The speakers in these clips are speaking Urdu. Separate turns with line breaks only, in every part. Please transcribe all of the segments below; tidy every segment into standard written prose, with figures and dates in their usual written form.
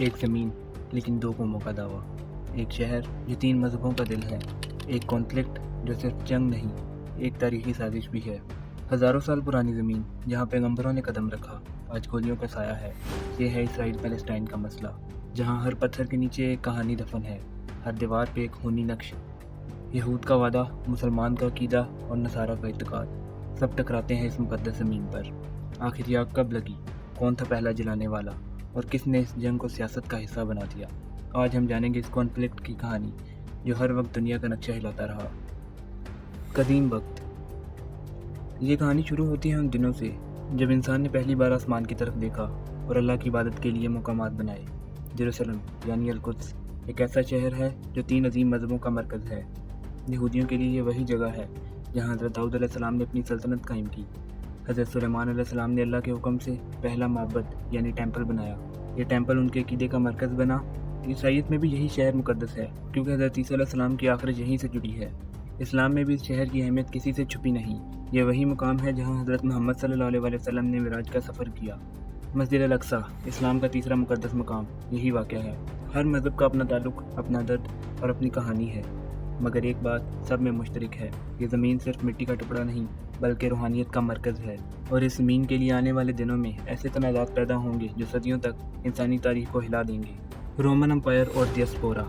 ایک زمین لیکن دو کو موقع دعویٰ، ایک شہر جو 3 مذہبوں کا دل ہے، ایک کانفلکٹ جو صرف جنگ نہیں ایک تاریخی سازش بھی ہے۔ ہزاروں سال پرانی زمین جہاں پیغمبروں نے قدم رکھا آج گولیوں کا سایہ ہے۔ یہ ہے اسرائیل پیلسٹائن کا مسئلہ، جہاں ہر پتھر کے نیچے ایک کہانی دفن ہے، ہر دیوار پہ ایک خونی نقش، یہود کا وعدہ، مسلمان کا عقیدہ اور نصارہ کا اعتقاد، سب ٹکراتے ہیں اس مقدس زمین پر۔ آخر یہ آگ کب لگی؟ کون تھا پہلا جلانے والا؟ اور کس نے اس جنگ کو سیاست کا حصہ بنا دیا؟ آج ہم جانیں گے اس کانفلکٹ کی کہانی جو ہر وقت دنیا کا نقشہ ہلاتا رہا۔ قدیم وقت۔ یہ کہانی شروع ہوتی ہے ان دنوں سے جب انسان نے پہلی بار آسمان کی طرف دیکھا اور اللہ کی عبادت کے لیے مقامات بنائے۔ یروشلم یعنی القدس ایک ایسا شہر ہے جو 3 عظیم مذہبوں کا مرکز ہے۔ یہودیوں کے لیے یہ وہی جگہ ہے جہاں حضرت داؤد علیہ السلام نے اپنی سلطنت قائم کی۔ حضرت سلیمان علیہ السلام نے اللہ کے حکم سے پہلا معبد یعنی ٹیمپل بنایا۔ یہ ٹیمپل ان کے عقیدے کا مرکز بنا۔ عیسائیت میں بھی یہی شہر مقدس ہے کیونکہ حضرت عیسیٰ علیہ السلام کی آخرت یہیں سے جڑی ہے۔ اسلام میں بھی اس شہر کی اہمیت کسی سے چھپی نہیں۔ یہ وہی مقام ہے جہاں حضرت محمد صلی اللہ علیہ وسلم نے معراج کا سفر کیا۔ مسجد الاقصیٰ اسلام کا تیسرا مقدس مقام یہی واقع ہے۔ ہر مذہب کا اپنا تعلق، اپنا درد اور اپنی کہانی ہے، مگر ایک بات سب میں مشترک ہے، یہ زمین صرف مٹی کا ٹکڑا نہیں بلکہ روحانیت کا مرکز ہے۔ اور اس زمین کے لیے آنے والے دنوں میں ایسے تنازعات پیدا ہوں گے جو صدیوں تک انسانی تاریخ کو ہلا دیں گے۔ رومن امپائر اور ڈیاسپورا۔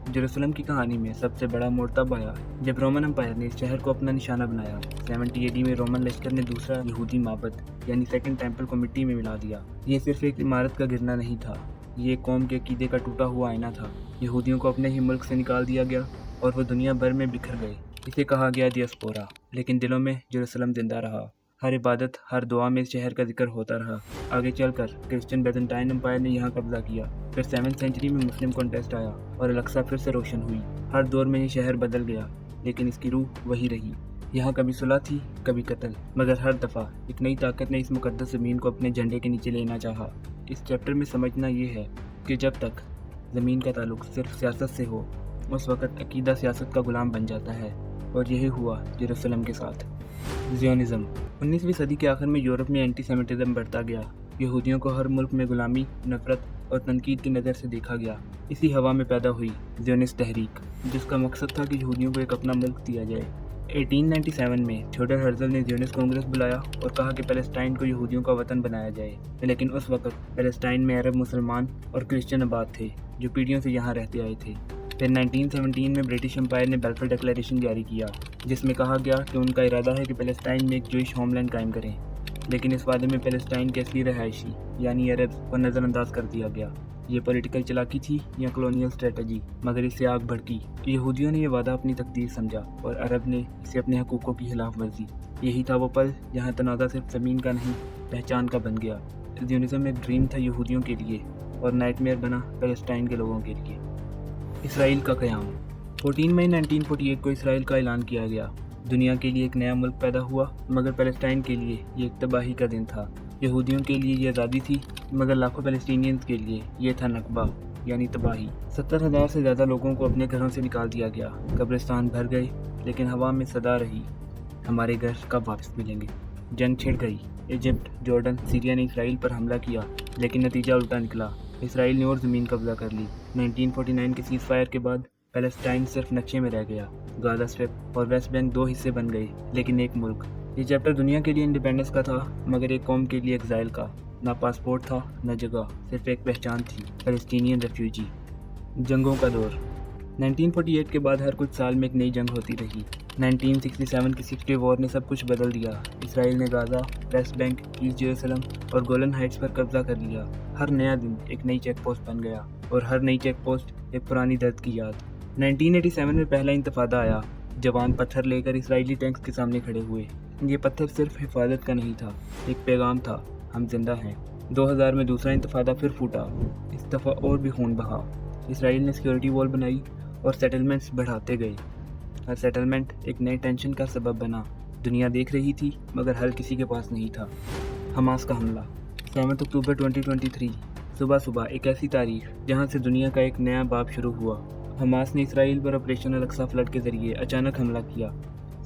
یروشلم کی کہانی میں سب سے بڑا موڑ تب آیا جب رومن امپائر نے اس شہر کو اپنا نشانہ بنایا۔ 70 AD میں رومن لشکر نے دوسرا یہودی معبد یعنی سیکنڈ ٹیمپل کو مٹی میں ملا دیا۔ یہ صرف ایک عمارت کا گرنا نہیں تھا، یہ ایک قوم کے عقیدے کا ٹوٹا ہوا آئینہ تھا۔ یہودیوں کو اپنے ہی ملک سے نکال دیا گیا اور وہ دنیا بھر میں بکھر گئے۔ اسے کہا گیا ڈیاسپورا، لیکن دلوں میں یروشلم زندہ رہا۔ ہر عبادت، ہر دعا میں اس شہر کا ذکر ہوتا رہا۔ آگے چل کر کرسچن بیزنٹائن امپائر نے یہاں قبضہ کیا، پھر 7ویں سینچری میں مسلم کانٹیسٹ آیا اور الاقصیٰ پھر سے روشن ہوئی۔ ہر دور میں یہ شہر بدل گیا لیکن اس کی روح وہی رہی۔ یہاں کبھی صلح تھی، کبھی قتل، مگر ہر دفعہ ایک نئی طاقت نے اس مقدس زمین کو اپنے جھنڈے کے نیچے لینا چاہا۔ اس چیپٹر میں سمجھنا یہ ہے کہ جب تک زمین کا تعلق صرف سیاست سے ہو، اس وقت عقیدہ سیاست کا غلام بن جاتا ہے، اور یہی ہوا یروشلم کے ساتھ۔ زیونزم۔ 19ویں صدی کے آخر میں یورپ میں اینٹی سیمیٹزم بڑھتا گیا۔ یہودیوں کو ہر ملک میں غلامی، نفرت اور تنقید کی نظر سے دیکھا گیا۔ اسی ہوا میں پیدا ہوئی زیونسٹ تحریک، جس کا مقصد تھا کہ یہودیوں کو ایک اپنا ملک دیا جائے۔ 1897 میں تھیوڈر ہرزل نے زیونسٹ کانگریس بلایا اور کہا کہ پیلسٹائن کو یہودیوں کا وطن بنایا جائے، لیکن اس وقت پیلسٹائن میں عرب، مسلمان اور کرسچن آباد تھے جو پیڑھیوں سے یہاں رہتے آئے تھے۔ پھر 1917 میں برٹش امپائر نے بیلفور ڈکلیریشن جاری کیا، جس میں کہا گیا کہ ان کا ارادہ ہے کہ پیلسٹائن میں ایک جوئش ہوم لینڈ قائم کریں، لیکن اس وعدے میں پیلسٹائن کے اصلی رہائشی یعنی عرب کو نظر انداز کر دیا گیا۔ یہ پولیٹیکل چلاکی تھی یا کلونیل اسٹریٹجی، مگر اس سے آگ بھڑکی۔ یہودیوں نے یہ وعدہ اپنی تقدیر سمجھا اور عرب نے اسے اپنے حقوقوں کی خلاف ورزی۔ یہی تھا وہ پل جہاں تنازع صرف زمین کا نہیں، پہچان کا بن گیا۔ زیونزم ایک ڈریم تھا یہودیوں کے لیے اور نائٹ میئر بنا پیلسٹائن کے لوگوں کے لیے۔ اسرائیل کا قیام۔ 14 مئی 1948 کو اسرائیل کا اعلان کیا گیا۔ دنیا کے لیے ایک نیا ملک پیدا ہوا، مگر پیلسٹائن کے لیے یہ ایک تباہی کا دن تھا۔ یہودیوں کے لیے یہ آزادی تھی، مگر لاکھوں فلسطینیز کے لیے یہ تھا نکبہ یعنی تباہی۔ 70,000 سے زیادہ لوگوں کو اپنے گھروں سے نکال دیا گیا، قبرستان بھر گئے، لیکن ہوا میں صدا رہی، ہمارے گھر کب واپس ملیں گے؟ جنگ چھڑ گئی۔ ایجپٹ، جارڈن، سیریا نے اسرائیل پر حملہ کیا، لیکن نتیجہ الٹا نکلا۔ اسرائیل نے اور زمین قبضہ کر لی۔ 1949 کے سیز فائر کے بعد پیلسٹائن صرف نقشے میں رہ گیا۔ غازہ اسٹرپ اور ویسٹ بینک 2 حصے بن گئے، لیکن ایک ملک۔ یہ چیپٹر دنیا کے لیے انڈیپینڈنس کا تھا، مگر ایک قوم کے لیے ایگزائل کا۔ نہ پاسپورٹ تھا، نہ جگہ، صرف ایک پہچان تھی، فلسطینین ریفیوجی۔ جنگوں کا دور۔ 1948 کے بعد ہر کچھ سال میں ایک نئی جنگ ہوتی رہی۔ 1967 کی 60 وار نے سب کچھ بدل دیا۔ اسرائیل نے غازہ، ویسٹ بینک، ایسٹ یروشلم اور گولن ہائٹس پر قبضہ کر لیا۔ ہر نیا دن ایک نئی چیک پوسٹ بن گیا، اور ہر نئی چیک پوسٹ ایک پرانی درد کی یاد۔ 1987 میں پہلا انتفاضہ آیا۔ جوان پتھر لے کر اسرائیلی ٹینکس کے سامنے کھڑے ہوئے۔ یہ پتھر صرف حفاظت کا نہیں تھا، ایک پیغام تھا، ہم زندہ ہیں۔ 2000 میں دوسرا انتفاضہ پھر پھوٹا، اس دفعہ اور بھی خون بہا۔ اسرائیل نے سیکیورٹی وال بنائی اور سیٹلمنٹس بڑھاتے گئے۔ ہر سیٹلمنٹ ایک نئے ٹینشن کا سبب بنا۔ دنیا دیکھ رہی تھی، مگر حل کسی کے پاس نہیں تھا۔ حماس کا حملہ۔ 7 اکتوبر 2023 صبح ایک ایسی تاریخ جہاں سے دنیا کا ایک نیا باب شروع ہوا۔ حماس نے اسرائیل پر آپریشن الاقصیٰ فلڈ کے ذریعے اچانک حملہ کیا۔